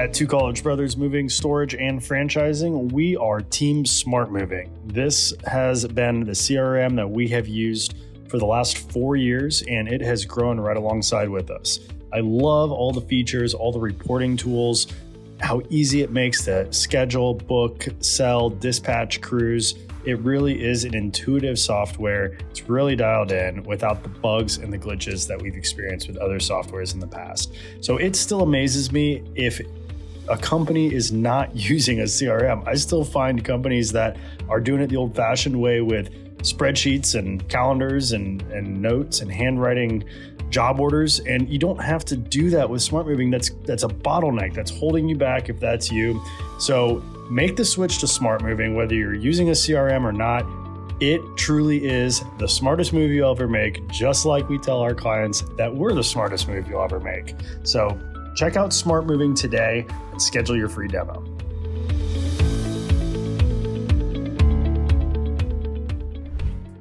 At Two College Brothers Moving, Storage, and Franchising, we are Team SmartMoving. This has been the CRM that we have used for the last 4 years, and it has grown right alongside with us. I love all the features, all the reporting tools, how easy it makes to schedule, book, sell, dispatch crews. It really is an intuitive software. It's really dialed in without the bugs and the glitches that we've experienced with other softwares in the past. So it still amazes me if a company is not using a CRM. I still find companies that are doing it the old-fashioned way with spreadsheets and calendars and notes and handwriting job orders, and you don't have to do that with SmartMoving. That's a bottleneck that's holding you back if that's you. So make the switch to SmartMoving, whether you're using a CRM or not. It truly is the smartest move you'll ever make, just like we tell our clients that we're the smartest move you'll ever make. So check out SmartMoving today and schedule your free demo.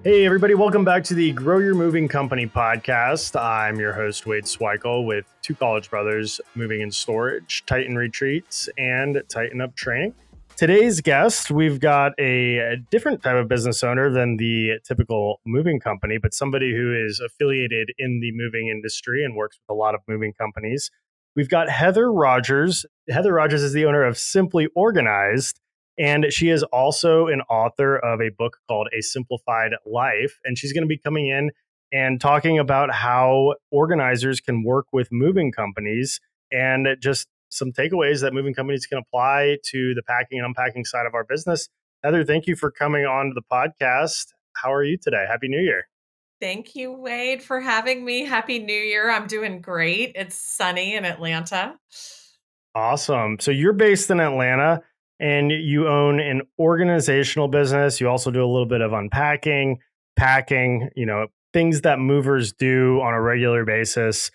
Hey, everybody. Welcome back to the Grow Your Moving Company podcast. I'm your host, Wade Sweikel, with Two College Brothers Moving and Storage, Titan Retreats, and Tighten Up Training. Today's guest, we've got a different type of business owner than the typical moving company, but somebody who is affiliated in the moving industry and works with a lot of moving companies. We've got Heather Rogers. Heather Rogers is the owner of Simply Organized, and she is also an author of a book called A Simplified Life. And she's going to be coming in and talking about how organizers can work with moving companies and just some takeaways that moving companies can apply to the packing and unpacking side of our business. Heather, thank you for coming on to the podcast. How are you today? Happy New Year. Thank you, Wade, for having me. Happy New Year. I'm doing great. It's sunny in Atlanta. Awesome. So you're based in Atlanta and you own an organizational business. You also do a little bit of unpacking, packing, things that movers do on a regular basis.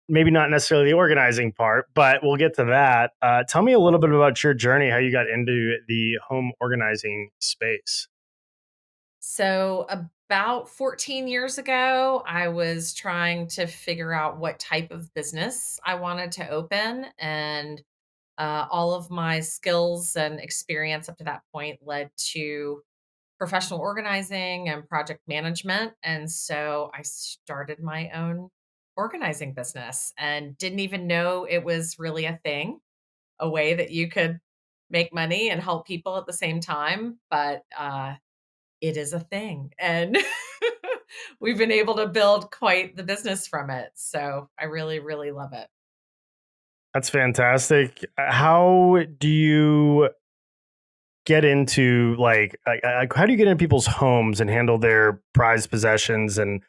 Maybe not necessarily the organizing part, but we'll get to that. Tell me a little bit about your journey, how you got into the home organizing space. So about 14 years ago, I was trying to figure out what type of business I wanted to open. And all of my skills and experience up to that point led to professional organizing and project management. And so I started my own organizing business and didn't even know it was really a thing, a way that you could make money and help people at the same time. But it is a thing. And we've been able to build quite the business from it. So I really, really love it. That's fantastic. How do you get into how do you get into people's homes and handle their prized possessions? And,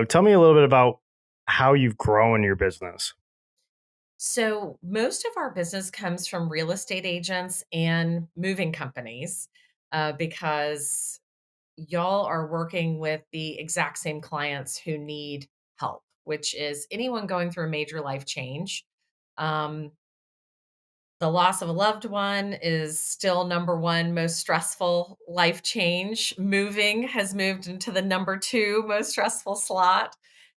tell me a little bit about how you've grown your business. So most of our business comes from real estate agents and moving companies because y'all are working with the exact same clients who need help, which is anyone going through a major life change. Um, the loss of a loved one is still number one most stressful life change. Moving has moved into the number two most stressful slot.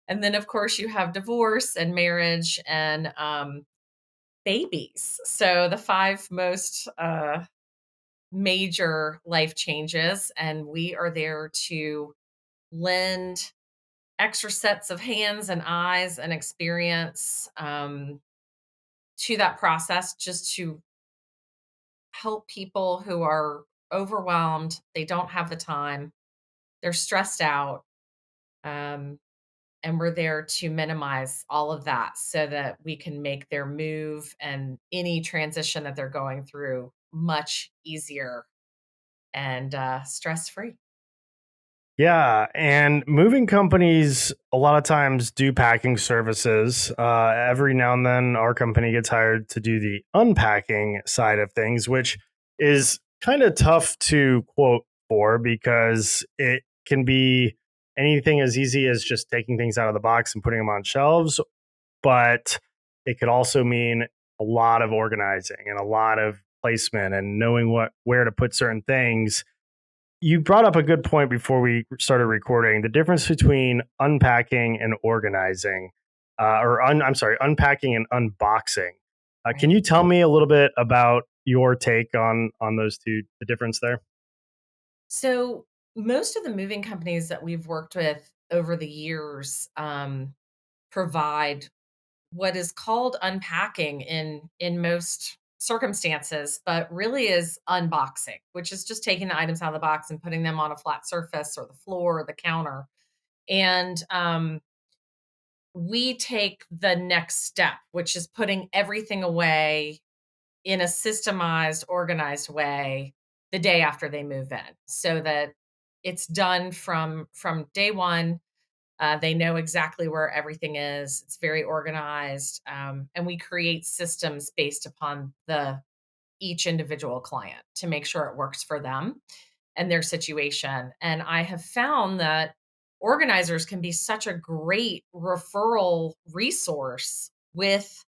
And then, of course, you have divorce and marriage and babies. So the five most major life changes. And we are there to lend extra sets of hands and eyes and experience to that process, just to help people who are overwhelmed. They don't have the time. They're stressed out. Um, and we're there to minimize all of that so that we can make their move and any transition that they're going through much easier and stress-free. Yeah. And moving companies a lot of times do packing services. Every now and then our company gets hired to do the unpacking side of things, which is kind of tough to quote for because it can be anything as easy as just taking things out of the box and putting them on shelves. But it could also mean a lot of organizing and a lot of placement and knowing where to put certain things. You brought up a good point before we started recording, the difference between unpacking and organizing, unpacking and unboxing. Can Right. you tell me a little bit about your take on those two, the difference there? So, most of the moving companies that we've worked with over the years provide what is called unpacking in most circumstances, but really is unboxing, which is just taking the items out of the box and putting them on a flat surface or the floor or the counter. And we take the next step, which is putting everything away in a systemized, organized way the day after they move in, so that it's done from day one. They know exactly where everything is. It's very organized, and we create systems based upon the each individual client to make sure it works for them and their situation. And I have found that organizers can be such a great referral resource with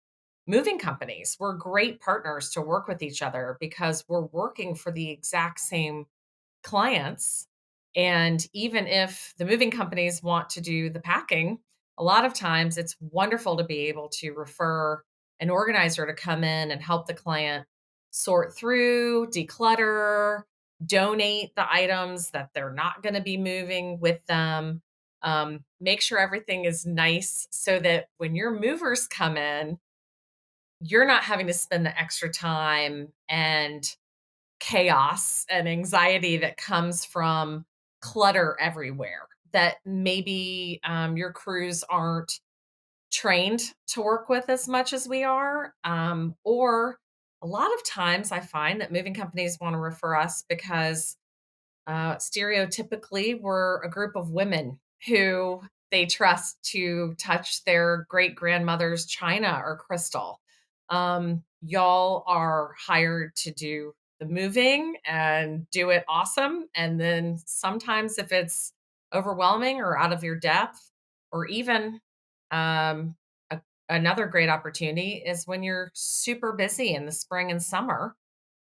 moving companies. We're great partners to work with each other because we're working for the exact same clients. And even if the moving companies want to do the packing, a lot of times it's wonderful to be able to refer an organizer to come in and help the client sort through, declutter, donate the items that they're not going to be moving with them. Make sure everything is nice so that when your movers come in, you're not having to spend the extra time and chaos and anxiety that comes from clutter everywhere that maybe your crews aren't trained to work with as much as we are. Or a lot of times I find that moving companies want to refer us because stereotypically, we're a group of women who they trust to touch their great grandmother's china or crystal. Y'all are hired to do the moving and do it awesome. And then sometimes, if it's overwhelming or out of your depth, or even um, another great opportunity is when you're super busy in the spring and summer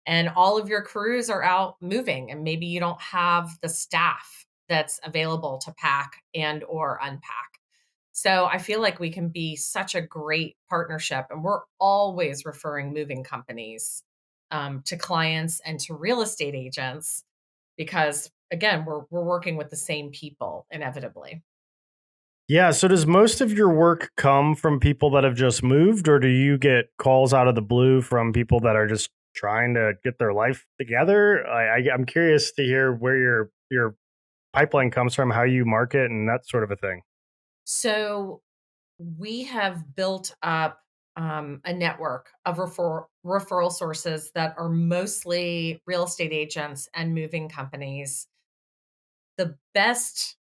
and all of your crews are out moving and maybe you don't have the staff that's available to pack and or unpack. So I feel like we can be such a great partnership, and we're always referring moving companies to clients and to real estate agents because again, we're working with the same people inevitably. Yeah. So does most of your work come from people that have just moved, or do you get calls out of the blue from people that are just trying to get their life together? I'm curious to hear where your pipeline comes from, how you market, and that sort of a thing. So we have built up a network of referral sources that are mostly real estate agents and moving companies. The best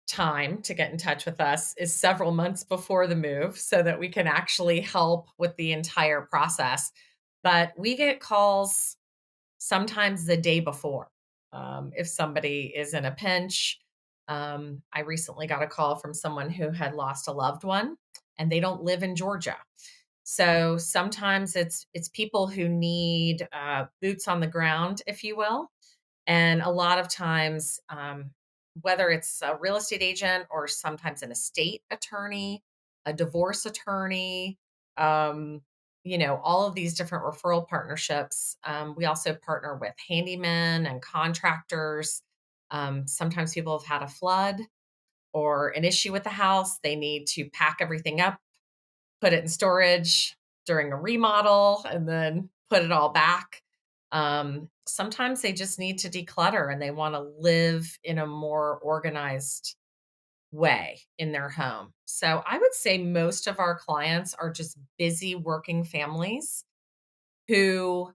time to get in touch with us is several months before the move so that we can actually help with the entire process. But we get calls sometimes the day before. If somebody is in a pinch, I recently got a call from someone who had lost a loved one and they don't live in Georgia. So sometimes it's people who need boots on the ground, if you will, and a lot of times, whether it's a real estate agent or sometimes an estate attorney, a divorce attorney, um, all of these different referral partnerships. We also partner with handymen and contractors. Sometimes people have had a flood or an issue with the house. They need to pack everything up, put it in storage during a remodel, and then put it all back. Sometimes they just need to declutter and they want to live in a more organized way in their home. So I would say most of our clients are just busy working families who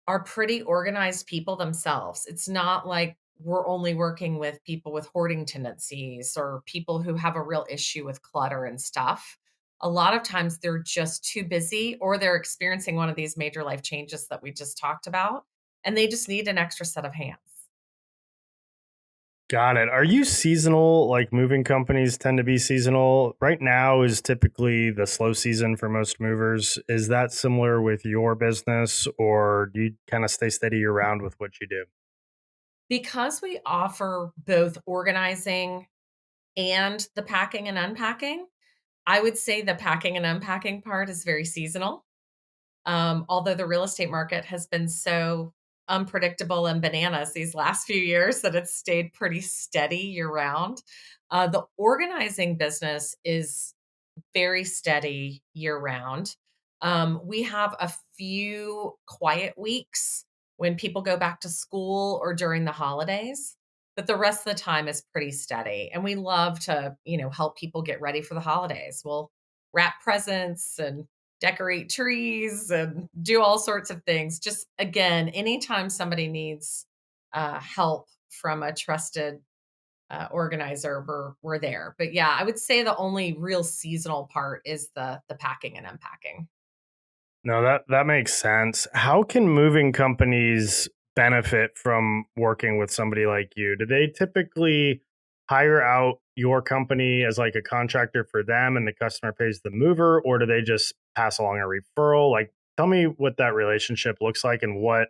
are pretty organized people themselves. It's not like we're only working with people with hoarding tendencies or people who have a real issue with clutter and stuff. A lot of times they're just too busy or they're experiencing one of these major life changes that we just talked about, and they just need an extra set of hands. Got it. Are you seasonal? Like moving companies tend to be seasonal. Right now is typically the slow season for most movers. Is that similar with your business, or do you kind of stay steady year round with what you do? Because we offer both organizing and the packing and unpacking, I would say the packing and unpacking part is very seasonal. Although the real estate market has been so unpredictable and bananas these last few years that it's stayed pretty steady year round. The organizing business is very steady year round. We have a few quiet weeks when people go back to school or during the holidays, but the rest of the time is pretty steady. And we love to, help people get ready for the holidays. We'll wrap presents and decorate trees and do all sorts of things. Just again, anytime somebody needs help from a trusted organizer, we're there. But yeah, I would say the only real seasonal part is the packing and unpacking. No, that makes sense. How can moving companies benefit from working with somebody like you? Do they typically hire out your company as like a contractor for them and the customer pays the mover, or do they just pass along a referral? Like, tell me what that relationship looks like and what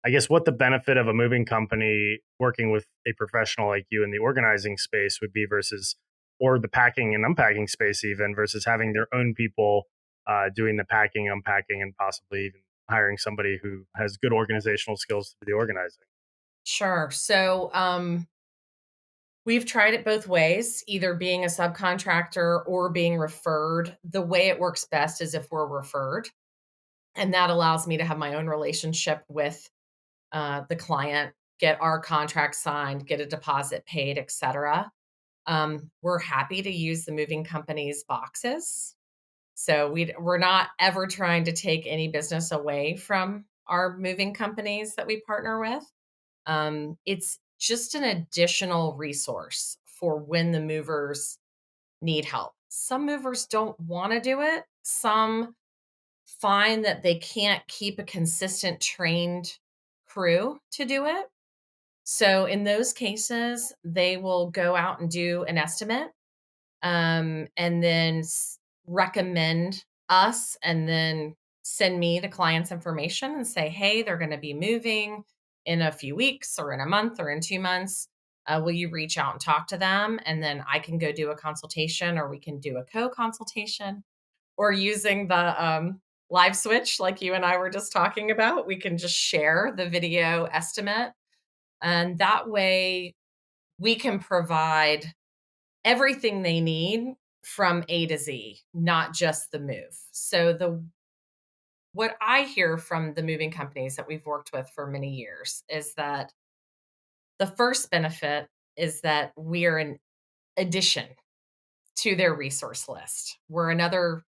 the benefit of a moving company working with a professional like you in the organizing space would be versus, or the packing and unpacking space even versus having their own people doing the packing, unpacking, and possibly even hiring somebody who has good organizational skills to do the organizing. Sure. So we've tried it both ways, either being a subcontractor or being referred. The way it works best is if we're referred. And that allows me to have my own relationship with the client, get our contract signed, get a deposit paid, etc. We're happy to use the moving company's boxes. So we're not ever trying to take any business away from our moving companies that we partner with. It's just an additional resource for when the movers need help. Some movers don't want to do it. Some find that they can't keep a consistent trained crew to do it. So in those cases, they will go out and do an estimate, and then recommend us, and then send me the client's information and say, hey, they're going to be moving in a few weeks or in a month or in 2 months. Will you reach out and talk to them? And then I can go do a consultation, or we can do a co consultation, or using the live switch, like you and I were just talking about, we can just share the video estimate. And that way we can provide everything they need from A to Z, not just the move. So the what I hear from the moving companies that we've worked with for many years is that the first benefit is that we are an addition to their resource list. We're another,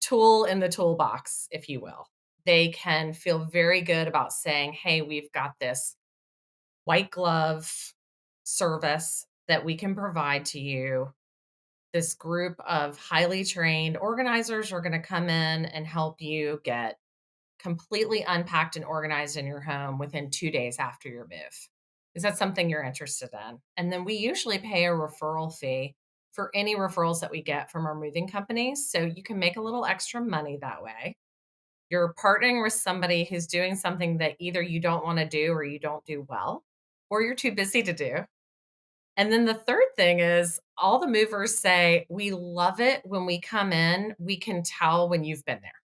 tool in the toolbox, if you will. They can feel very good about saying, "Hey, we've got this white glove service that we can provide to you. This group of highly trained organizers are going to come in and help you get completely unpacked and organized in your home within 2 days after your move. Is that something you're interested in?" And then we usually pay a referral fee for any referrals that we get from our moving companies. So you can make a little extra money that way. You're partnering with somebody who's doing something that either you don't want to do or you don't do well, or you're too busy to do. And then the third thing is all the movers say, "We love it when we come in, we can tell when you've been there."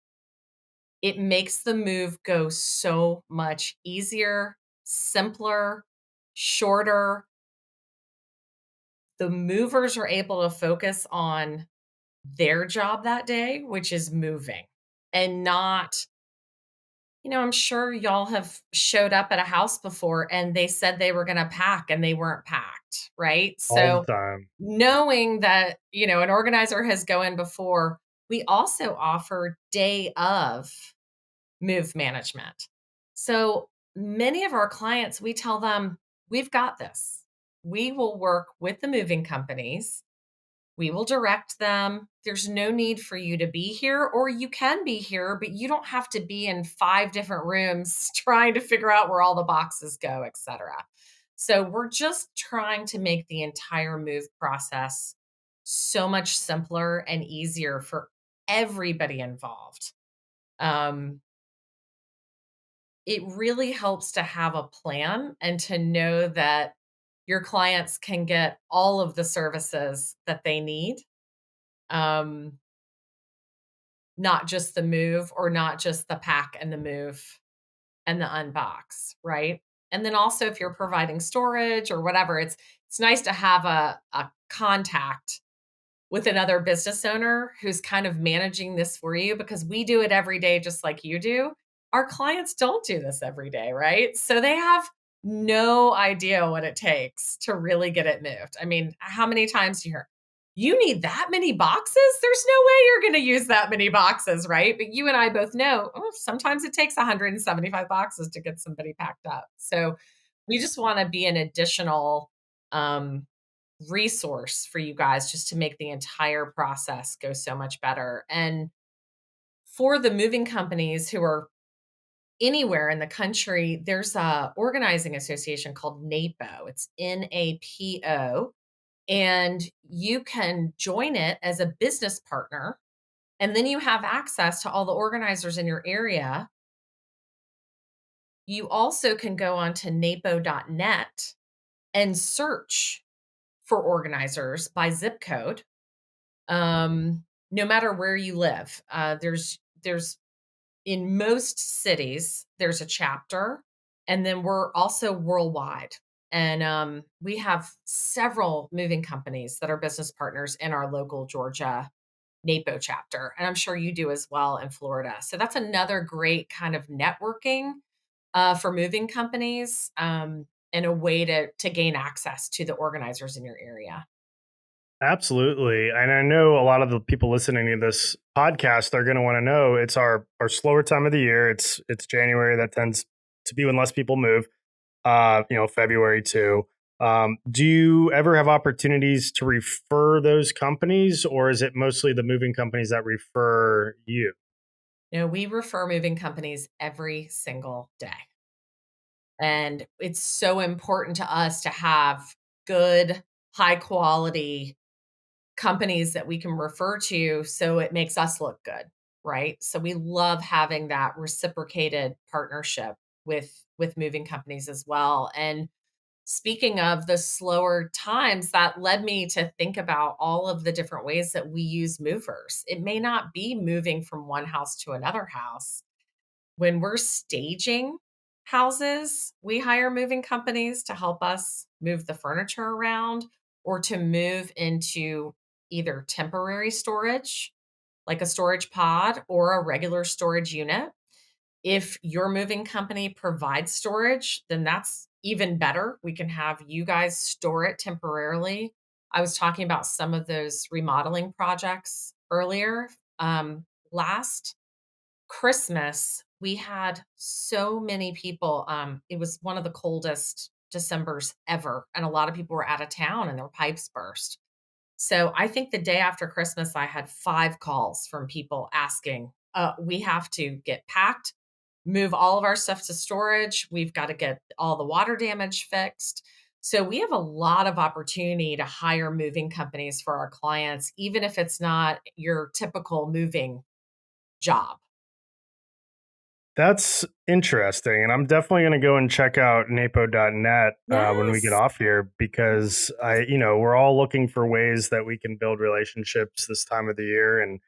It makes the move go so much easier, simpler, shorter. The movers are able to focus on their job that day, which is moving, and not, I'm sure y'all have showed up at a house before and they said they were going to pack and they weren't packed, right? All the So time. knowing that, an organizer has go in before, we also offer day of move management. So many of our clients, we tell them, we've got this. We will work with the moving companies. We will direct them. There's no need for you to be here, or you can be here, but you don't have to be in 5 different rooms trying to figure out where all the boxes go, etc. So we're just trying to make the entire move process so much simpler and easier for everybody involved. Um, it really helps to have a plan and to know that your clients can get all of the services that they need. Um, not just the move or not just the pack and the move and the unbox, right? And then also if you're providing storage or whatever, it's nice to have a contact with another business owner who's kind of managing this for you because we do it every day just like you do. Our clients don't do this every day, right? So they have no idea what it takes to really get it moved. I mean, how many times do you hear, you need that many boxes? There's no way you're going to use that many boxes, right? But you and I both know sometimes it takes 175 boxes to get somebody packed up. So we just want to be an additional um, resource for you guys just to make the entire process go so much better. And for the moving companies who are anywhere in the country, there's a organizing association called NAPO. It's NAPO, and you can join it as a business partner. And then you have access to all the organizers in your area. You also can go on to napo.net and search for organizers by zip code. No matter where you live, there's in most cities there's a chapter, and then we're also worldwide. And we have several moving companies that are business partners in our local Georgia NAPO chapter, and I'm sure you do as well in Florida. So that's another great kind of networking for moving companies, and a way to gain access to the organizers in your area. Absolutely. And I know a lot of the people listening to this podcast are going to want to know it's our slower time of the year. It's January. That tends to be when less people move. February too. Do you ever have opportunities to refer those companies, or is it mostly the moving companies that refer you? We refer moving companies every single day. And it's so important to us to have good, high quality companies that we can refer to so it makes us look good, right? So we love having that reciprocated partnership with moving companies as well. And speaking of the slower times, that led me to think about all of the different ways that we use movers. It may not be moving from one house to another house. When we're staging houses, we hire moving companies to help us move the furniture around or to move into either temporary storage, like a storage pod, or a regular storage unit. If your moving company provides storage, then that's even better. We can have you guys store it temporarily. I was talking about some of those remodeling projects earlier. Last Christmas, we had so many people. It was one of the coldest Decembers ever, and a lot of people were out of town and their pipes burst. So I think the day after Christmas, I had 5 calls from people asking, we have to get packed, move all of our stuff to storage. We've got to get all the water damage fixed. So we have a lot of opportunity to hire moving companies for our clients, even if it's not your typical moving job. That's interesting. And I'm definitely going to go and check out napo.net when we get Yes. off here, because we're all looking for ways that we can build relationships this time of the year and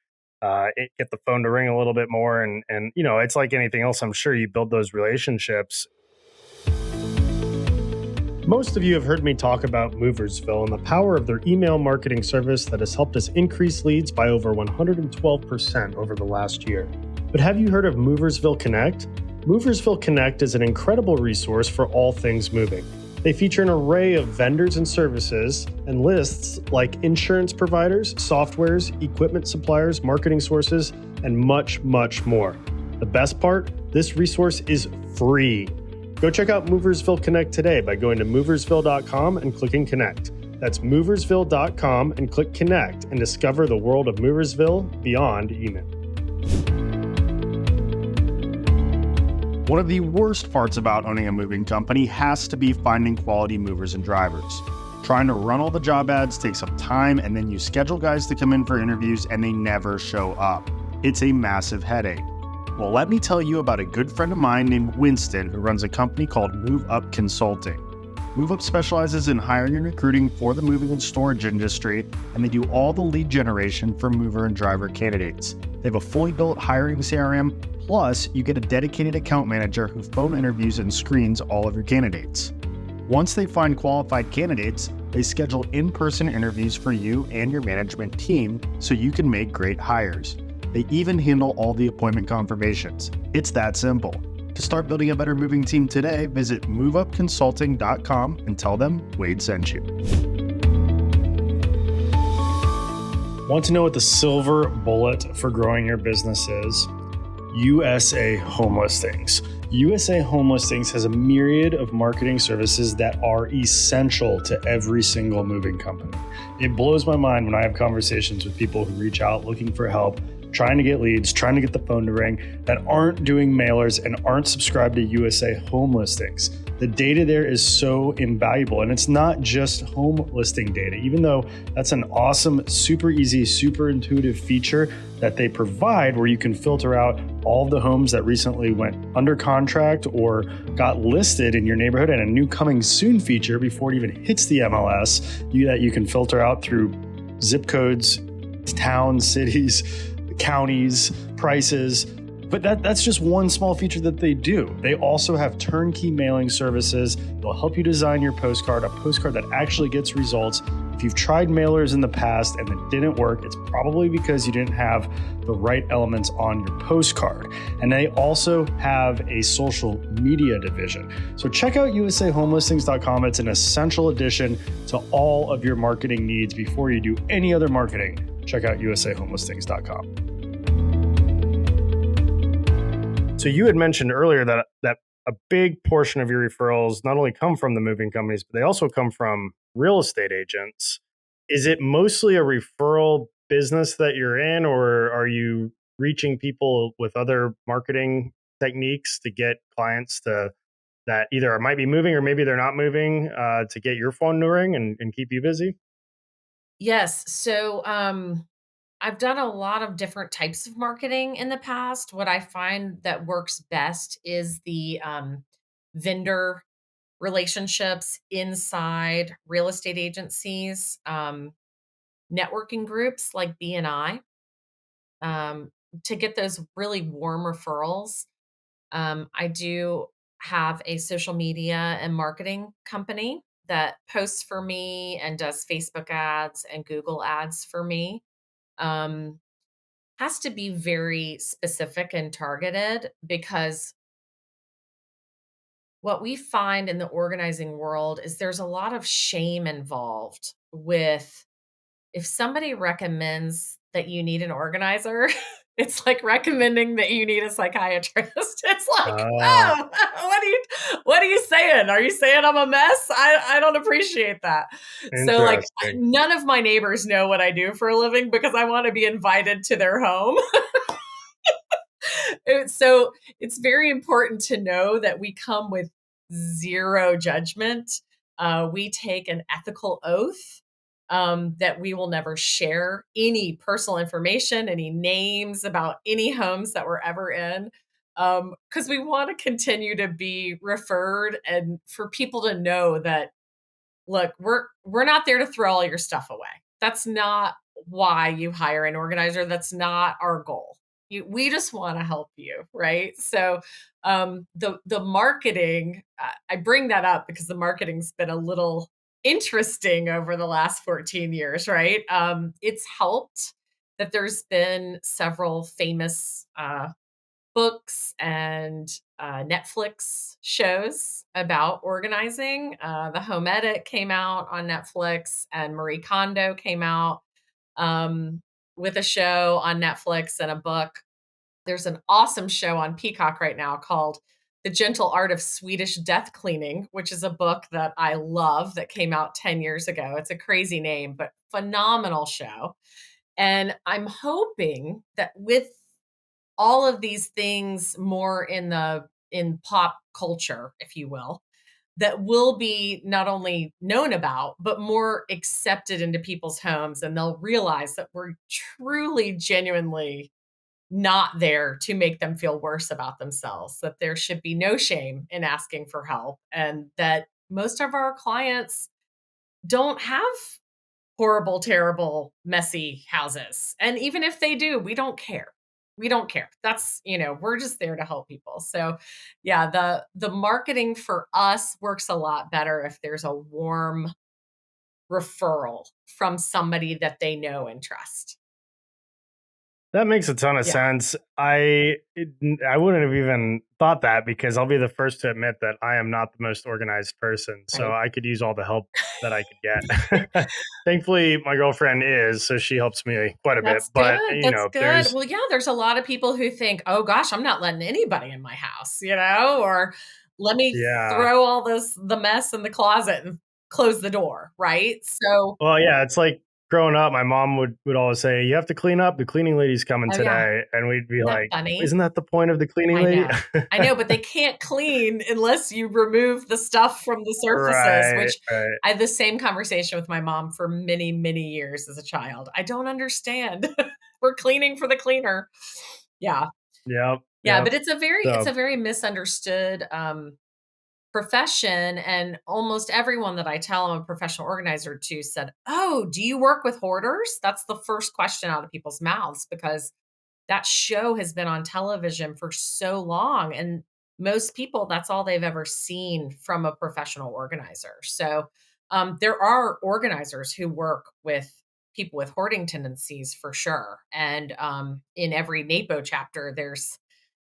get the phone to ring a little bit more. And it's like anything else. I'm sure you build those relationships. Most of you have heard me talk about Moversville and the power of their email marketing service that has helped us increase leads by over 112% over the last year. But have you heard of Moversville Connect? Moversville Connect is an incredible resource for all things moving. They feature an array of vendors and services and lists like insurance providers, softwares, equipment suppliers, marketing sources, and much, much more. The best part? This resource is free. Go check out Moversville Connect today by going to moversville.com and clicking Connect. That's moversville.com and click Connect and discover the world of Moversville beyond email. One of the worst parts about owning a moving company has to be finding quality movers and drivers. Trying to run all the job ads takes up time, and then you schedule guys to come in for interviews and they never show up. It's a massive headache. Well, let me tell you about a good friend of mine named Winston who runs a company called Move Up Consulting. MoveUp specializes in hiring and recruiting for the moving and storage industry, and they do all the lead generation for mover and driver candidates. They have a fully built hiring CRM, plus you get a dedicated account manager who phone interviews and screens all of your candidates. Once they find qualified candidates, they schedule in-person interviews for you and your management team so you can make great hires. They even handle all the appointment confirmations. It's that simple. To start building a better moving team today, visit moveupconsulting.com and tell them Wade sent you. Want to know what the silver bullet for growing your business is? USA Home Listings. USA Home Listings has a myriad of marketing services that are essential to every single moving company. It blows my mind when I have conversations with people who reach out looking for help, trying to get leads, trying to get the phone to ring, that aren't doing mailers and aren't subscribed to USA Home Listings. The data there is so invaluable, and it's not just home listing data, even though that's an awesome, super easy, super intuitive feature that they provide where you can filter out all of the homes that recently went under contract or got listed in your neighborhood, and a new coming soon feature before it even hits the MLS that you can filter out through zip codes, towns, cities, counties, prices. But that's just one small feature that they do. They also have turnkey mailing services. They'll help you design your postcard, a postcard that actually gets results. If you've tried mailers in the past and it didn't work, it's probably because you didn't have the right elements on your postcard. And they also have a social media division. So check out usahomelistings.com. It's an essential addition to all of your marketing needs. Before you do any other marketing, check out usahomelistings.com. So you had mentioned earlier that a big portion of your referrals not only come from the moving companies, but they also come from real estate agents. Is it mostly a referral business that you're in, or are you reaching people with other marketing techniques to get clients that either might be moving or maybe they're not moving to get your phone to ring and keep you busy? Yes. So I've done a lot of different types of marketing in the past. What I find that works best is the vendor relationships inside real estate agencies, networking groups like BNI, to get those really warm referrals. I do have a social media and marketing company that posts for me and does Facebook ads and Google ads for me. Um, has to be very specific and targeted because what we find in the organizing world is there's a lot of shame involved with if somebody recommends that you need an organizer, it's like recommending that you need a psychiatrist. It's like, Ah, "Oh, what are you saying? Are you saying I'm a mess?" I don't appreciate that. So, like, interesting. none of my neighbors know what I do for a living because I wanna be invited to their home. So it's very important to know that we come with zero judgment. We take an ethical oath that we will never share any personal information, any names about any homes that we're ever in, because we want to continue to be referred and for people to know that look, we're not there to throw all your stuff away. That's not why you hire an organizer. That's not our goal. We just want to help you, right? So, the marketing, I bring that up because the marketing's been a little interesting over the last 14 years, right? It's helped that there's been several famous books and Netflix shows about organizing. The Home Edit came out on Netflix, and Marie Kondo came out with a show on Netflix and a book. There's an awesome show on Peacock right now called The Gentle Art of Swedish Death Cleaning, which is a book that I love that came out 10 years ago. It's a crazy name, but phenomenal show. And I'm hoping that with all of these things more in pop culture, if you will, that will be not only known about, but more accepted into people's homes. And they'll realize that we're truly, genuinely not there to make them feel worse about themselves, that there should be no shame in asking for help, and that most of our clients don't have horrible, terrible, messy houses. And even if they do, we don't care. We don't care. That's, we're just there to help people. So, yeah, the marketing for us works a lot better if there's a warm referral from somebody that they know and trust. That makes a ton of Yeah, sense. I wouldn't have even thought that because I'll be the first to admit that I am not the most organized person. So right. I could use all the help that I could get. Thankfully, my girlfriend is, so she helps me quite a bit. That's But good, that's good. there's Well, yeah, there's a lot of people who think, "Oh gosh, I'm not letting anybody in my house," or "Let me yeah. throw all the mess in the closet and close the door," right? So Well, yeah, it's like growing up, my mom would always say, "You have to clean up. The cleaning lady's coming oh, yeah, today," and we'd be isn't that like, funny? "Isn't that the point of the cleaning I lady?" know. I know, but they can't clean unless you remove the stuff from the surfaces, Right, which right. I had the same conversation with my mom for many, many years as a child. I don't understand. We're cleaning for the cleaner. Yeah. Yep, Yeah, yep. but it's So a very misunderstood, profession, and almost everyone that I tell I'm a professional organizer to said, "Oh, do you work with hoarders?" That's the first question out of people's mouths because that show has been on television for so long, and most people, that's all they've ever seen from a professional organizer. So, there are organizers who work with people with hoarding tendencies for sure, and, in every NAPO chapter, there's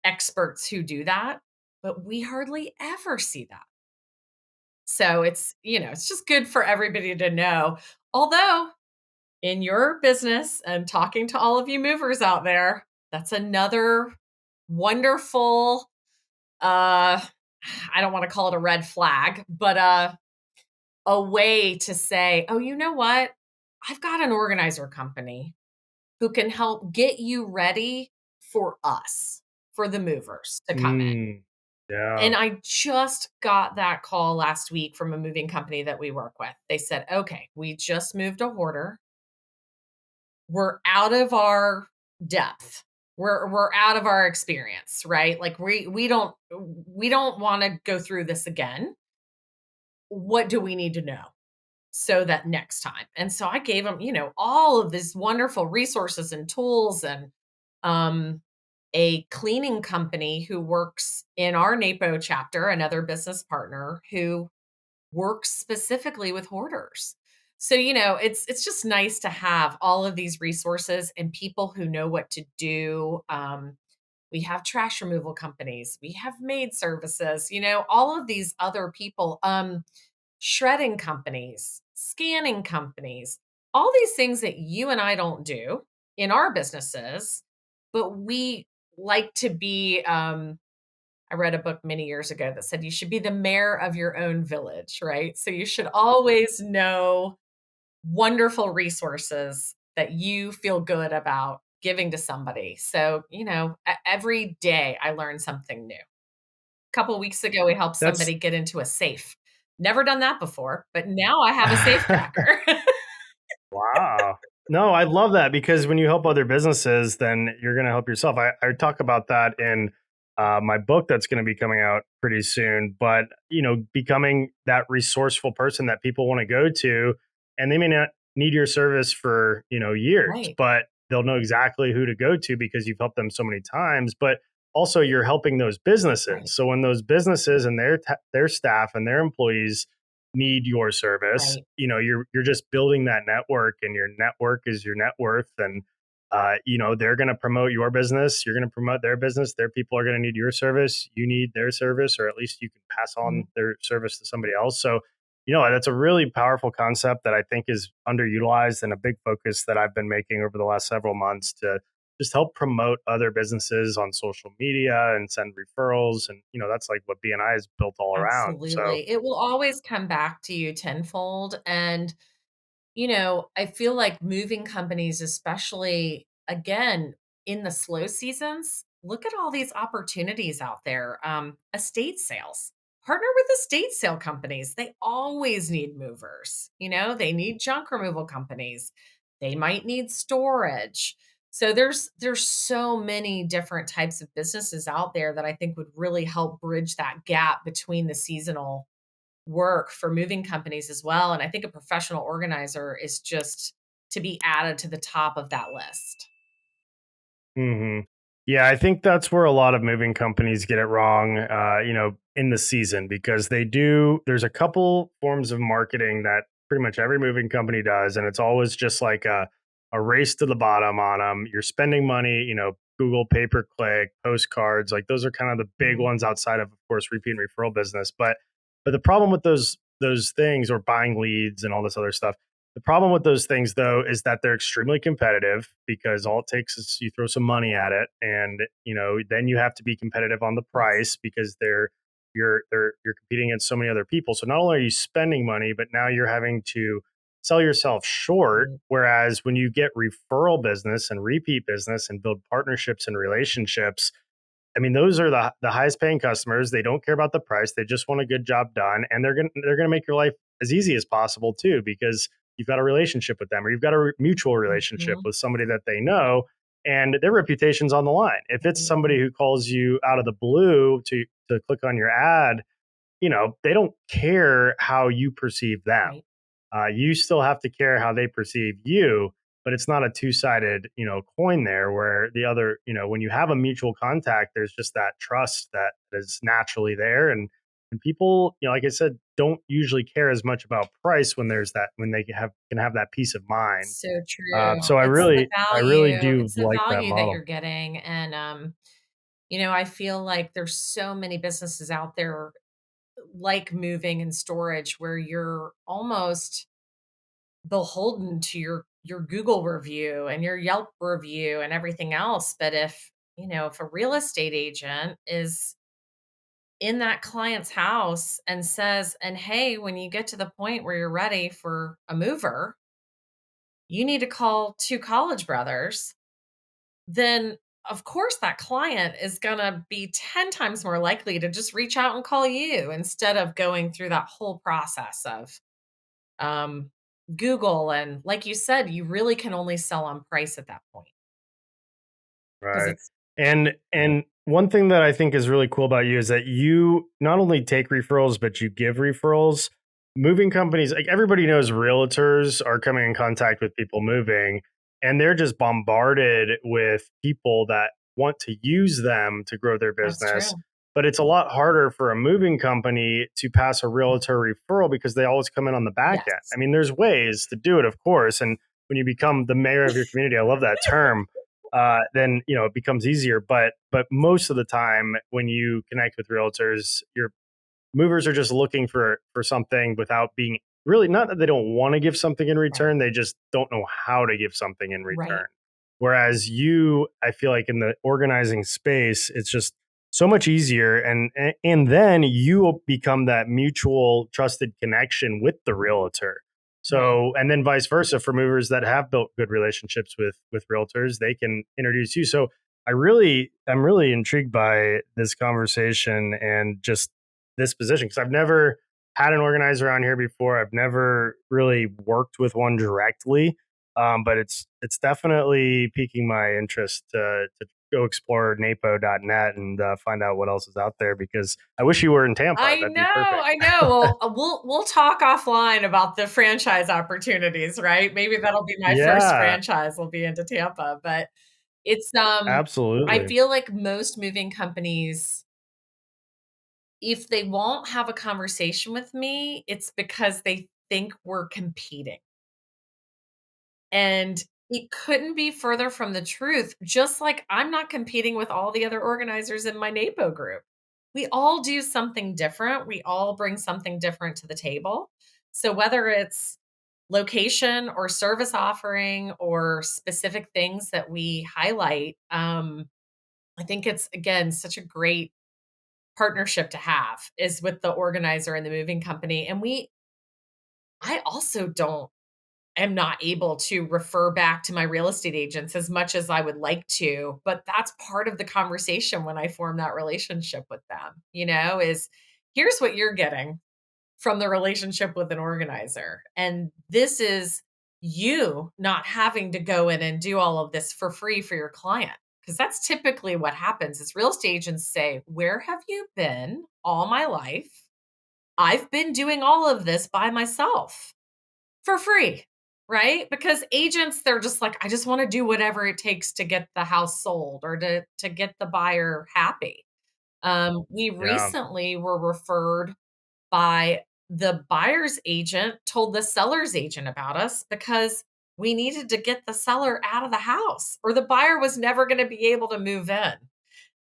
experts who do that, but we hardly ever see that. So it's just good for everybody to know. Although in your business and talking to all of you movers out there, that's another wonderful uh I don't want to call it a red flag, but a way to say, "Oh, you know what? I've got an organizer company who can help get you ready for us, for the movers to come in." yeah. And I just got that call last week from a moving company that we work with. They said, "Okay, we just moved a hoarder. We're out of our depth. We're out of our experience, right? Like we don't want to go through this again. What do we need to know so that next time?" And so I gave them, all of these wonderful resources and tools, and um a cleaning company who works in our NAPO chapter, another business partner who works specifically with hoarders. So, it's just nice to have all of these resources and people who know what to do. We have trash removal companies, we have maid services, all of these other people, shredding companies, scanning companies, all these things that you and I don't do in our businesses, but we like to be. I read a book many years ago that said you should be the mayor of your own village, right? So you should always know wonderful resources that you feel good about giving to somebody. So, every day I learn something new. A couple weeks ago, we helped That's somebody get into a safe. Never done that before, but now I have a safe cracker. wow. No, I love that because when you help other businesses, then you're going to help yourself. I talk about that in my book that's going to be coming out pretty soon. But, becoming that resourceful person that people want to go to, and they may not need your service for, years, Right, but they'll know exactly who to go to because you've helped them so many times. But also, you're helping those businesses. right, So when those businesses and their staff and their employees need your service, right. you're just building that network, and your network is your net worth. And they're going to promote your business, you're going to promote their business, their people are going to need your service, you need their service, or at least you can pass on Mhm. their service to somebody else. So that's a really powerful concept that I think is underutilized, and a big focus that I've been making over the last several months to just help promote other businesses on social media and send referrals. And that's like what BNI is built all around. So Absolutely. It will always come back to you tenfold. And I feel like moving companies, especially again in the slow seasons, look at all these opportunities out there. Estate sales. Partner with estate sale companies. They always need movers. They need junk removal companies. They might need storage. So there's so many different types of businesses out there that I think would really help bridge that gap between the seasonal work for moving companies as well. And I think a professional organizer is just to be added to the top of that list. Hmm. Yeah, I think that's where a lot of moving companies get it wrong, in the season because there's a couple forms of marketing that pretty much every moving company does. And it's always just like a race to the bottom on them. You're spending money, Google pay per click, postcards, like those are kind of the big Mhm. ones outside of course, repeat and referral business. But the problem with those things or buying leads and all this other stuff, the problem with those things, though, is that they're extremely competitive because all it takes is you throw some money at it, and then you have to be competitive on the Yes. price because you're competing against so many other people. So not only are you spending money, but now you're having to sell yourself short. Right. Whereas when you get referral business and repeat business and build partnerships and relationships, I mean, those are the highest paying customers. They don't care about the price. They just want a good job done, and they're gonna make your life as easy as possible too, because you've got a relationship with them, or you've got a mutual relationship Mhm. with somebody that they know, and their reputation's on the line. If it's somebody Mhm. who calls you out of the blue to click on your ad, they don't care how you perceive them. Right. You still have to care how they perceive you, but it's not a two-sided, coin there where the other, when you have a mutual contact, there's just that trust that is naturally there. And people, like I said, don't usually care as much about price when they can have that peace of mind. So true. So It's the I really value. do It's the like that value that model. you're getting. And I feel like there's so many businesses out there like moving and storage where you're almost beholden to your Google review and your Yelp review and everything else. But if a real estate agent is in that client's house and says, and hey, when you get to the point where you're ready for a mover, you need to call two college brothers, then of course that client is going to be 10 times more likely to just reach out and call you instead of going through that whole process of um, Google. And like you said, you really can only sell on price at that point because Right. it's And one thing that I think is really cool about you is that you not only take referrals, but you give referrals. Moving companies, like everybody knows realtors are coming in contact with people moving, and they're just bombarded with people that want to use them to grow their that's business. true. But it's a lot harder for a moving company to pass a realtor referral because they always come in on the back end. I Yes. mean, there's ways to do it, of course. And when you become the mayor of your community, I love that term, then it becomes easier. But most of the time, when you connect with realtors, your movers are just looking for something without being really, not that they don't want to give something in Right. return, they just don't know how to give something in return. Right. Whereas you, I feel like in the organizing space, it's just so much easier, and then you become that mutual trusted connection with the realtor. Right. So, and then vice versa for movers that have built good relationships with realtors, they can introduce you. So I'm really intrigued by this conversation and just this position because I've never had an organizer on here before. I've never really worked with one directly, but it's definitely piquing my interest to go explore napo.net and find out what else is out there because I wish you were in Tampa. I That'd know, be perfect. I know. Well, we'll talk offline about the franchise opportunities, right? Maybe that'll be my first Yeah, franchise will be into Tampa, but I absolutely. feel like most moving companies, if they won't have a conversation with me, it's because they think we're competing. And it couldn't be further from the truth, just like I'm not competing with all the other organizers in my NAPO group. We all do something different. We all bring something different to the table. So whether it's location or service offering or specific things that we highlight, I think it's again such a great partnership to have is with the organizer and the moving company. And I also don't am not able to refer back to my real estate agents as much as I would like to, but that's part of the conversation when I form that relationship with them, is here's what you're getting from the relationship with an organizer. And this is you not having to go in and do all of this for free for your client. Because that's typically what happens is real estate agents say, where have you been all my life? I've been doing all of this by myself for free, right? Because agents, they're just like, I just want to do whatever it takes to get the house sold or to get the buyer happy. We Yeah. recently were referred by the buyer's agent, told the seller's agent about us because we needed to get the seller out of the house or the buyer was never going to be able to move in.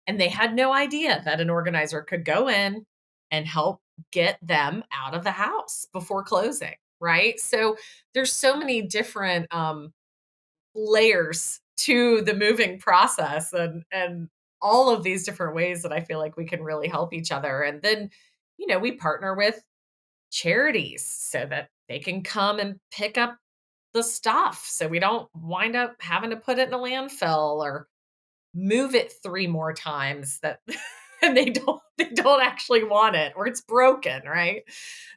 And they had no idea that an organizer could go in and help get them out of the house before closing, right? So there's so many different layers to the moving process and all of these different ways that I feel like we can really help each other. And then, we partner with charities so that they can come and pick up the stuff so we don't wind up having to put it in a landfill or move it 3 more times that and they don't actually want it or it's broken, right?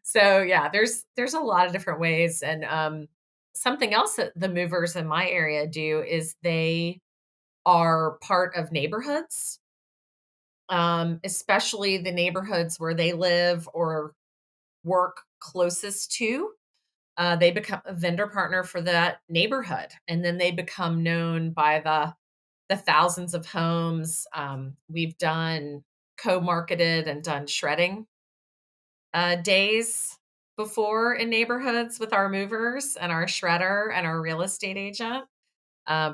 So, yeah, there's a lot of different ways, and, something else that the movers in my area do is they are part of neighborhoods, especially the neighborhoods where they live or work closest to. They become a vendor partner for that neighborhood, and then they become known by the thousands of homes. We've done co-marketed and done shredding days before in neighborhoods with our movers and our shredder and our real estate agent.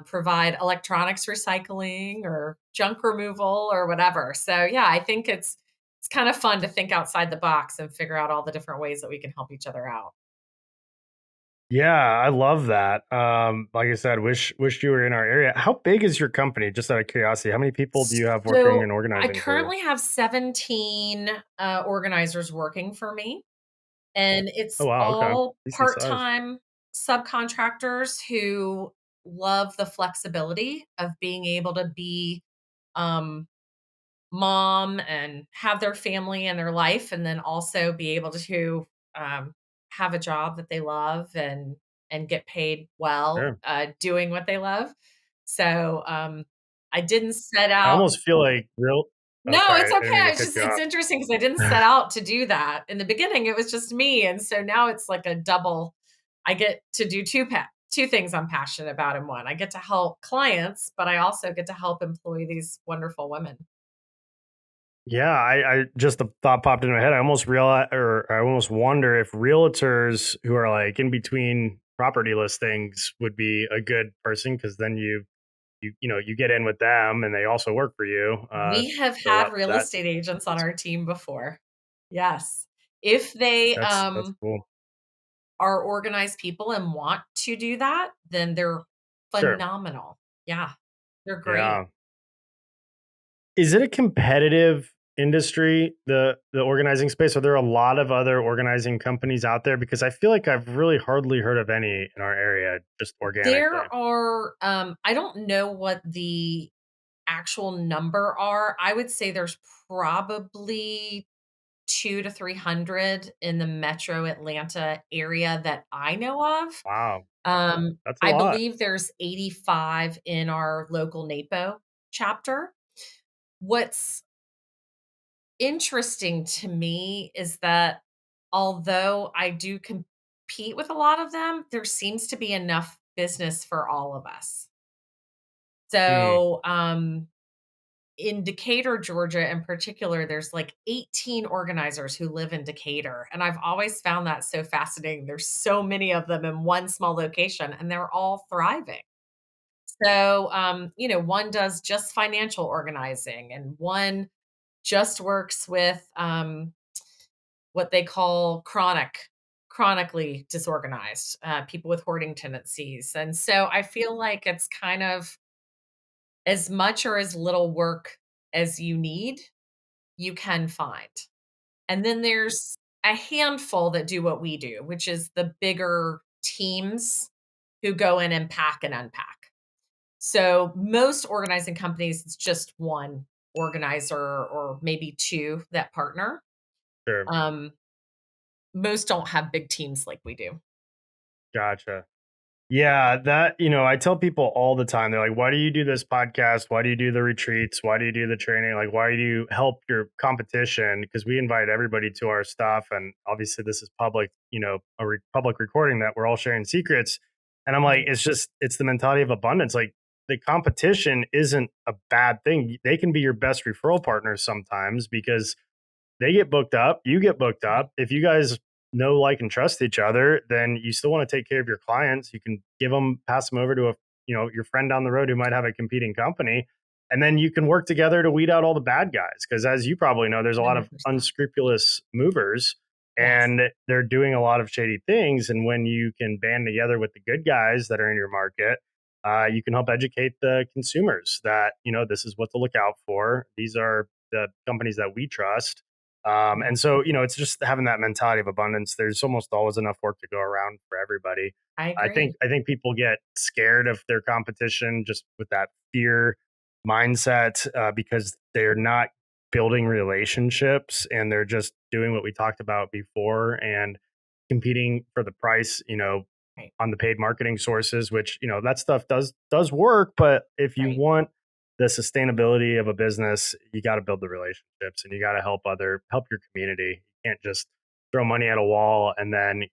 Provide electronics recycling or junk removal or whatever. So yeah, I think it's kind of fun to think outside the box and figure out all the different ways that we can help each other out. Yeah, I love that. Like I said, wish you were in our area. How big is your company? Just out of curiosity, how many people do you have working So and I organizing for you? currently have 17 organizers working for me, and Oh it's wow, okay. all Decent size. part-time subcontractors who love the flexibility of being able to be um, mom and have their family and their life, and then also be able to have a job that they love and get paid well Sure. doing what they love. So I didn't set I out. almost feel like real oh No, it's sorry, I didn't mean okay. to It's cut just you it's off. interesting because I didn't set out to do that. In the beginning, it was just me, and so now it's like a double. I get to do two things I'm passionate about in one. I get to help clients, but I also get to help employ these wonderful women. Yeah, I just the thought popped into my head. I almost realize, or I almost wonder if realtors who are like in between property listings would be a good person because then you get in with them and they also work for you. We have So had real that estate agents on that's our team before. Yes. If they, that's cool. are organized people and want to do that, then they're Sure. phenomenal. Yeah, they're great. Yeah. Is it a competitive industry, the organizing space? Are there a lot of other organizing companies out there? Because I feel like I've really hardly heard of any in our area, just organically. There are, I don't know what the actual number are. I would say there's probably 2 to 300 in the metro Atlanta area that I know of. Wow, that's a I lot. believe there's 85 in our local NAPO chapter. What's interesting to me is that although I do compete with a lot of them, there seems to be enough business for all of us. Mm, So, in Decatur, Georgia, in particular, there's like 18 organizers who live in Decatur. And I've always found that so fascinating. There's so many of them in one small location and they're all thriving. So, one does just financial organizing and one just works with what they call chronically disorganized people with hoarding tendencies. And so I feel like it's kind of as much or as little work as you need, you can find. And then there's a handful that do what we do, which is the bigger teams who go in and pack and unpack. So most organizing companies, it's just one organizer or maybe two that partner. sure, Um, most don't have big teams like we do. gotcha. Yeah, I tell people all the time, they're like, why do you do this podcast? Why do you do the retreats? Why do you do the training? Like, why do you help your competition? Because we invite everybody to our stuff. And obviously, this is public, public recording that we're all sharing secrets. And I'm like, Mhm. it's the mentality of abundance. Like, the competition isn't a bad thing. They can be your best referral partners sometimes because they get booked up, you get booked Right. up. If you guys know, like, and trust each other, then you still want to take care of your clients. You can pass them over to your friend down the road who might have a competing company. And then you can work together to weed out all the bad guys. Cause as you probably know, there's a lot of 100%. unscrupulous movers Yes, and they're doing a lot of shady things. And when you can band together with the good guys that are in your market, you can help educate the consumers that, this is what to look out for. These are the companies that we trust, yeah, and so, it's just having that mentality of abundance. There's almost always enough work to go around for everybody. I I agree. think I think people get scared of their competition just with that fear mindset, because they're not building relationships and they're just doing what we talked about before and competing for the price, Right, on the paid marketing sources, which, that stuff does work. But if you right. want the sustainability of a business, you got to build the relationships and you got to help your community. You can't just throw money at a wall and then,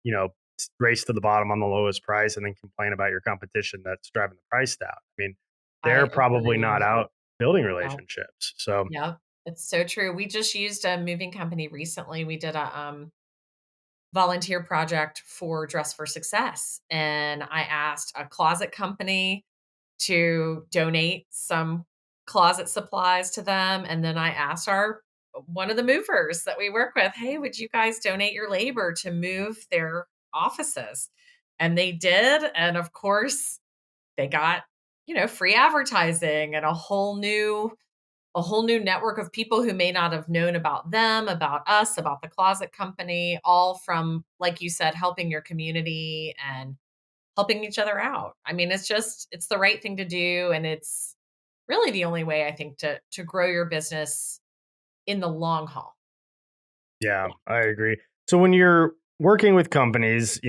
you know, race to the bottom on the lowest price and then complain about your competition that's driving the price down. I mean, I they're probably not agree. out building No, relationships. So yeah, it's so true. We just used a moving company recently. We did a volunteer project for Dress for Success, and I asked a closet company to donate some closet supplies to them, and then I asked our one of the movers that we work with, "Hey, would you guys donate your labor to move their offices?" And they did, and of course, they got, free advertising and a whole new network of people who may not have known about them, about us, about the closet company, all from, like you said, helping your community and helping each other out. I mean, it's the right thing to do, and it's really the only way I think to grow your business in the long haul. yeah, Yeah. I agree. So when you're working with companies,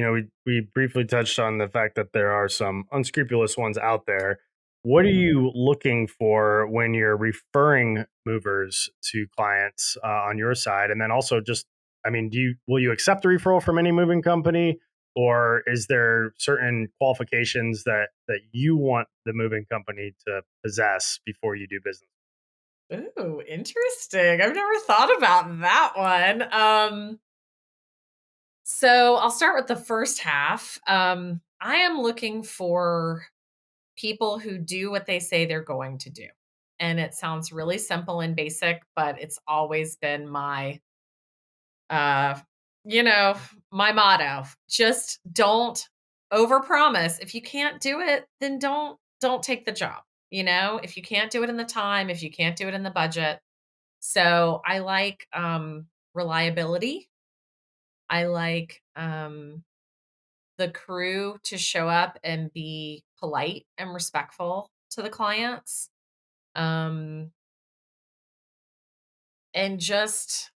we briefly touched on the fact that there are some unscrupulous ones out there. What are you looking for when you're referring movers to clients, on your side? And then also just, I mean, will you accept a referral from any moving company, or is there certain qualifications that you want the moving company to possess before you do business? Ooh, interesting. I've never thought about that one. So I'll start with the first half. I am looking for people who do what they say they're going to do. And it sounds really simple and basic, but it's always been uh, you know, my motto. Just don't overpromise. If you can't do it, then don't take the job. If you can't do it in the time, if you can't do it in the budget. So I like reliability. I like the crew to show up and be polite and respectful to the clients. Um, and just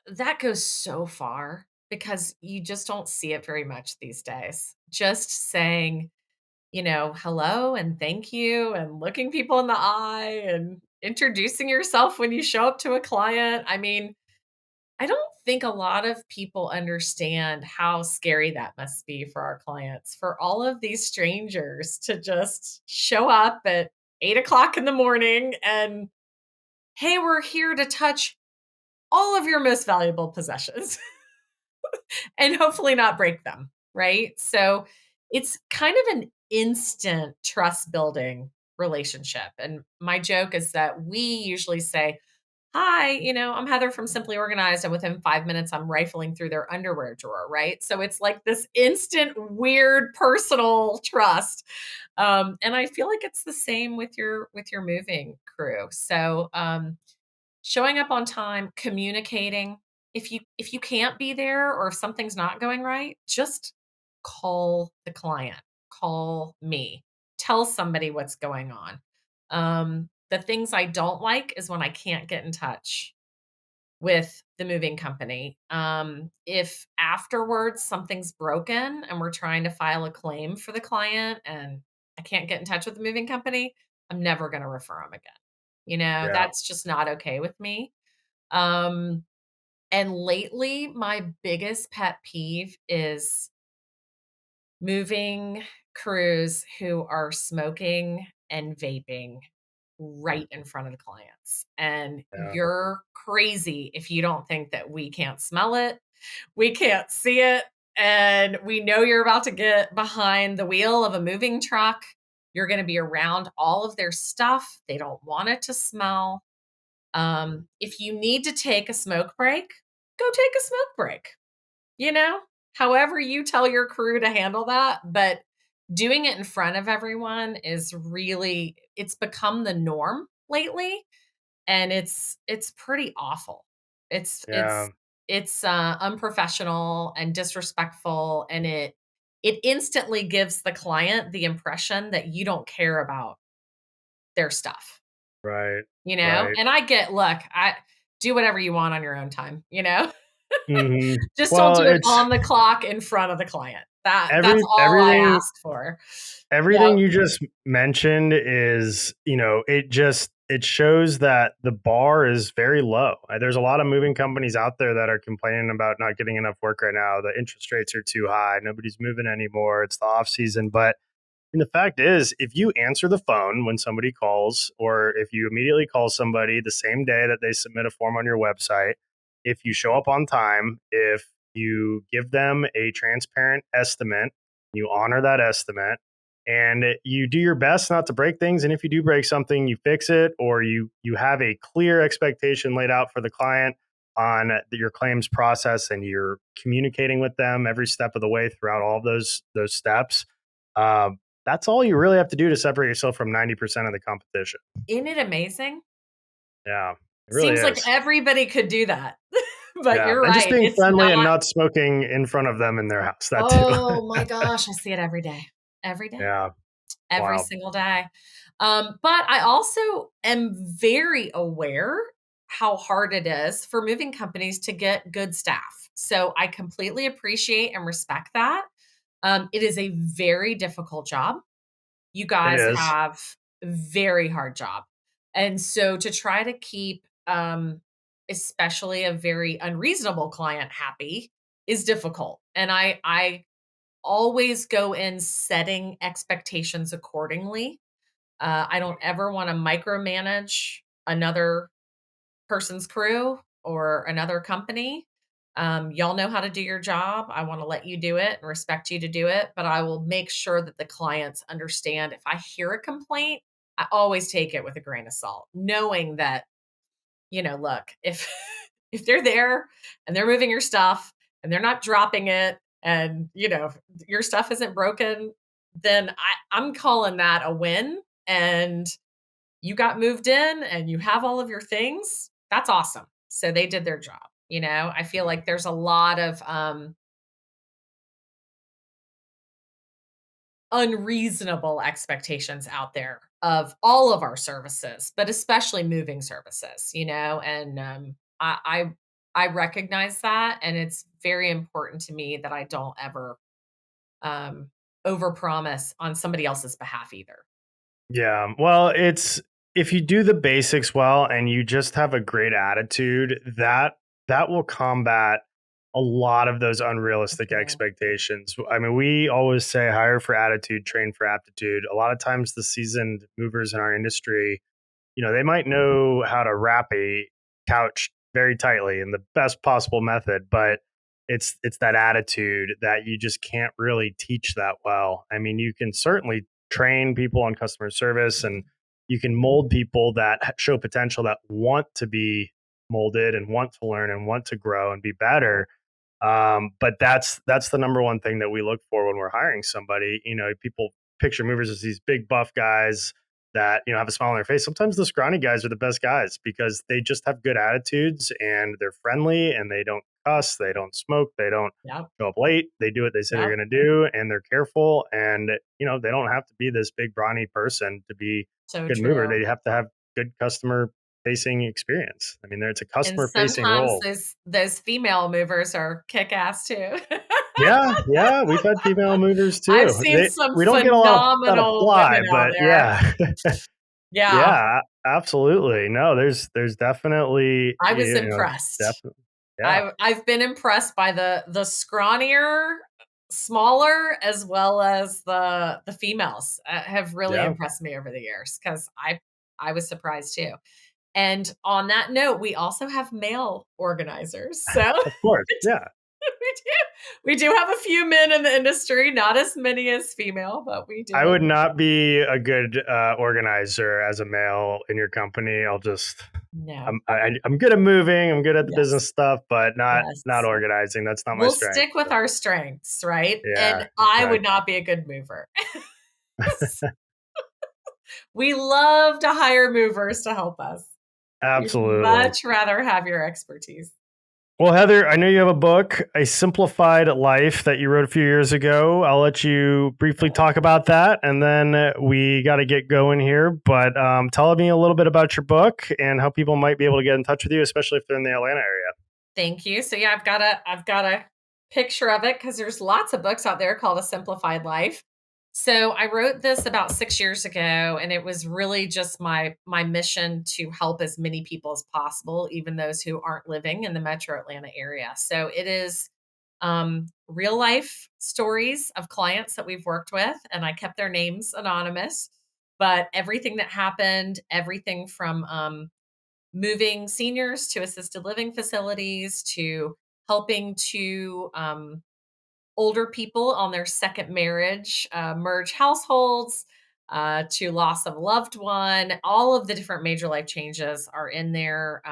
that goes so far because you just don't see it very much these days. Just saying, hello and thank you and looking people in the eye and introducing yourself when you show up to a client. I mean, I don't think a lot of people understand how scary that must be for our clients, for all of these strangers to just show up at 8 o'clock in the morning and, hey, we're here to touch all of your most valuable possessions and hopefully not break them. Right. So it's kind of an instant trust building relationship. And my joke is that we usually say, hi, I'm Heather from Simply Organized. And within 5 minutes, I'm rifling through their underwear drawer, right? So it's like this instant, weird, personal trust. And I feel like it's the same with your moving crew. So showing up on time, communicating. If you can't be there or if something's not going right, just call the client, call me, tell somebody what's going on. The things I don't like is when I can't get in touch. with the moving company. If afterwards something's broken and we're trying to file a claim for the client and I can't get in touch with the moving company, I'm never going to refer them again. Yeah. That's just not okay with me. Um, and lately, my biggest pet peeve is moving crews who are smoking and vaping right in front of the clients. And Yeah. you're crazy if you don't think that we can't smell it, we can't see it, and we know you're about to get behind the wheel of a moving truck. You're going to be around all of their stuff. They don't want it to smell. If you need to take a smoke break, go take a smoke break, you know, however you tell your crew to handle that. But doing it in front of everyone is really, it's become the norm lately. And it's pretty awful. It's Yeah. it's it's unprofessional and disrespectful, and it instantly gives the client the impression that you don't care about their stuff. Right. Right. And I get, look, I do whatever you want on your own time, Hmm. Just don't Well, do it it's on the clock in front of the client. That's all I everything. asked for. Yep. Everything you just mentioned is, it shows that the bar is very low. There's a lot of moving companies out there that are complaining about not getting enough work right now. The interest rates are too high. Nobody's moving anymore. It's the off season. But and the fact is, if you answer the phone when somebody calls, or if you immediately call somebody the same day that they submit a form on your website, if you show up on time, if you give them a transparent estimate, you honor that estimate, and you do your best not to break things. And if you do break something, you fix it, or you have a clear expectation laid out for the client on your claims process, and you're communicating with them every step of the way throughout all of those steps. Um, that's all you really have to do to separate yourself from 90% of the competition. Isn't it amazing? Yeah, it really Seems like is. everybody could do that. But Yeah. you're And just right, being it's friendly and not. not smoking in front of them in their house. That too. Oh my gosh, I see it every day. Every day. Yeah. Every Wow. single day. But I also am very aware how hard it is for moving companies to get good staff. So I completely appreciate and respect that. It is a very difficult job. You It guys is. have a very hard job. And so to try to keep especially a very unreasonable client happy is difficult. And I always go in setting expectations accordingly. I don't ever want to micromanage another person's crew or another company. Y'all know how to do your job. I want to let you do it and respect you to do it, but I will make sure that the clients understand if I hear a complaint, I always take it with a grain of salt, knowing that, look, if if they're there and they're moving your stuff and they're not dropping it and, your stuff isn't broken, then I'm calling that a win. And you got moved in and you have all of your things. That's awesome. So they did their job. I feel like there's a lot of unreasonable expectations out there of all of our services, but especially moving services, and I recognize that, and it's very important to me that I don't ever um, overpromise on somebody else's behalf either. Yeah. Well, it's if you do the basics well and you just have a great attitude, that will combat a lot of those Thank unrealistic you. expectations. I mean, we always say hire for attitude, train for aptitude. A lot of times the seasoned movers in our industry, they might know how to wrap a couch very tightly in the best possible method, but it's that attitude that you just can't really teach that well. I mean, you can certainly train people on customer service, and you can mold people that show potential, that want to be molded and want to learn and want to grow and be better. But that's the number one thing that we look for when we're hiring somebody. People picture movers as these big buff guys that have a smile on their face. Sometimes the scrawny guys are the best guys because they just have good attitudes and they're friendly and they don't cuss, they don't smoke, they don't Yep. show up late. They do what they say they're Yep. going to do, and they're careful. And they don't have to be this big brawny person to be So a good mover. true. They have to have good customer facing experience. I mean, it's a And customer facing sometimes role. those female movers are kick-ass too. Yeah, we've had female movers I've too. seen some We don't get a lot of that phenomenal apply, women out but there. yeah. Yeah, Yeah, absolutely. No, there's definitely, I was impressed. definitely. Yeah. I've been impressed by the scrawnier, smaller, as well as the females, have really Yeah. impressed me over the years because I was surprised too. And on that note, we also have male organizers. So Of course. Yeah. we do have a few men in the industry, not as many as female, but we I do. would not be a good organizer as a male in your company. No. I'm good at moving. I'm good at the Yes. business stuff, but not Yes. organizing. That's not my We'll strength. stick with So, our strengths, right? yeah, And I would exactly. not be a good mover. We love to hire movers to help us. We'd Absolutely. much rather have your expertise. Well, Heather, I know you have a book, A Simplified Life, that you wrote a few years ago. I'll let you briefly talk about that, and then we got to get going here. But tell me a little bit about your book and how people might be able to get in touch with you, especially if they're in the Atlanta area. Thank you. So yeah, I've got a picture of it because there's lots of books out there called A Simplified Life. So I wrote this about 6 years ago, and it was really just my mission to help as many people as possible, even those who aren't living in the metro Atlanta area. So it is real life stories of clients that we've worked with, and I kept their names anonymous. But everything that happened, everything from moving seniors to assisted living facilities to helping to older people on their second marriage merge households to loss of a loved one. All of the different major life changes are in there,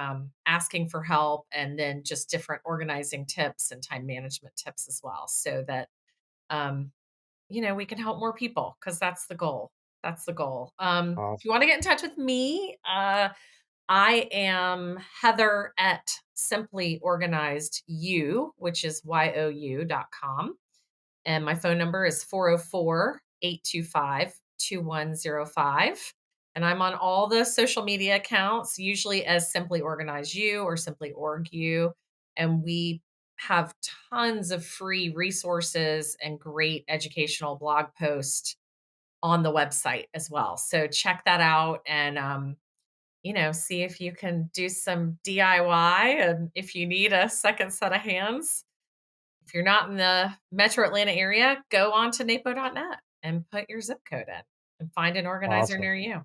asking for help, and then just different organizing tips and time management tips as well, so that um, we can help more people because that's the goal. That's the goal. If you Awesome. want to get in touch with me, I am Heather at Simply Organized You, which is you.com. And my phone number is 404-825-2105. And I'm on all the social media accounts, usually as Simply Organize You or Simply Org You. And we have tons of free resources and great educational blog posts on the website as well. So check that out and see if you can do some DIY. And if you need a second set of hands, if you're not in the metro Atlanta area, go on to napo.net and put your zip code in and find an organizer Awesome. near you.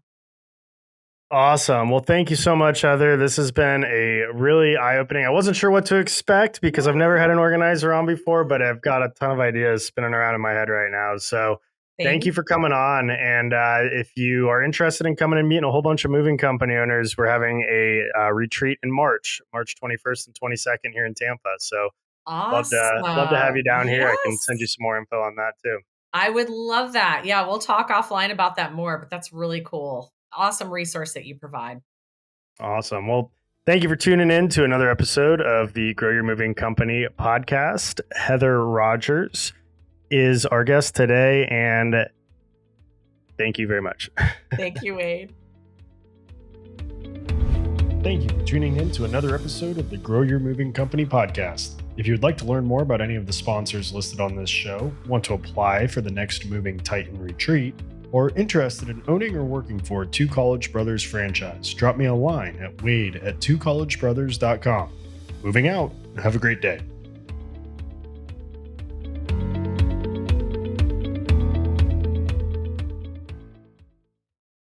Awesome. Well, thank you so much, Heather. This has been a really eye-opening. I wasn't sure what to expect because I've never had an organizer on before, but I've got a ton of ideas spinning around in my head right now. So thank you Thank for coming on. And if you are interested in coming and meeting a whole bunch of moving company owners, we're having a retreat in March 21st and 22nd here in Tampa. So love to have you Awesome. down here. I can send you Yes. some more info on that too. I would love that. Yeah, we'll talk offline about that more, but that's really cool. Awesome resource that you provide. Awesome. Well, thank you for tuning in to another episode of the Grow Your Moving Company podcast. Heather Rogers is our guest today, and thank you very much. Thank you, Wade. Thank you for tuning in to another episode of the Grow Your Moving Company podcast. If you'd like to learn more about any of the sponsors listed on this show, want to apply for the next Moving Titan retreat, or interested in owning or working for a Two College Brothers franchise, drop me a line at wade@twocollegebrothers.com. Moving out. Have a great day.